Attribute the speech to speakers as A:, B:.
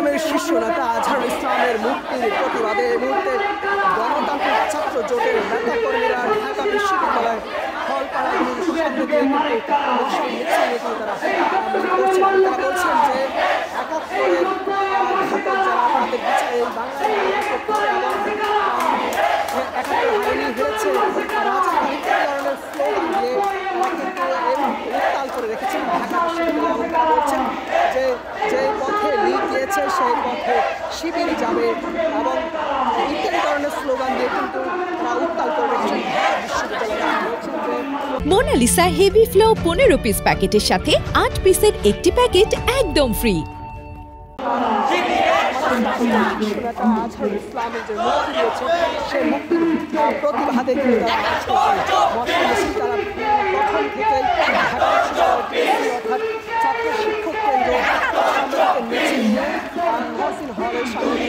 A: ইসলামের শীর্ষ নেতা আজহারুল ইসলামের মুক্তির প্রতিবাদে এই মুহূর্তে গণতান্ত্রিক ছাত্র জোটের নেতাকর্মীরা ঢাকা বিশ্ববিদ্যালয় হলপাড়াগুলির সামনে দিয়ে কিন্তু মশাল মিছিল নিয়ে তারা বলছেন যে একাত্তরের ঘাতক যারা তাদের বিচারে এই একাত্তর হয়নি হেরেছে রাজধানী ধরনের স্লোগান দিয়ে উত্তাল করে রেখেছেন ঢাকা বিশ্ববিদ্যালয়। বলছেন যে যে পথে লীগ গিয়েছে সেই পথে শিবির যাবে এবং ইত্যাদি ধরনের স্লোগান দিয়ে কিন্তু উত্তাল করে রেখেছেন ঢাকা বিশ্ববিদ্যালয়। বলছেন যে
B: মোনালিসা হেভি ফ্লো 15 পিস প্যাকেটের সাথে 8 পিসের একটি প্যাকেট একদম ফ্রি।
A: আজহারুল ইসলামের যে মুক্তি রয়েছে সেই মুক্তির প্রতিবাদে কিন্তু তারা প্রথম থেকেই ঢাকা অর্থাৎ ছাত্র শিক্ষক কেন্দ্রে মিছিল নিয়ে হলের সামনে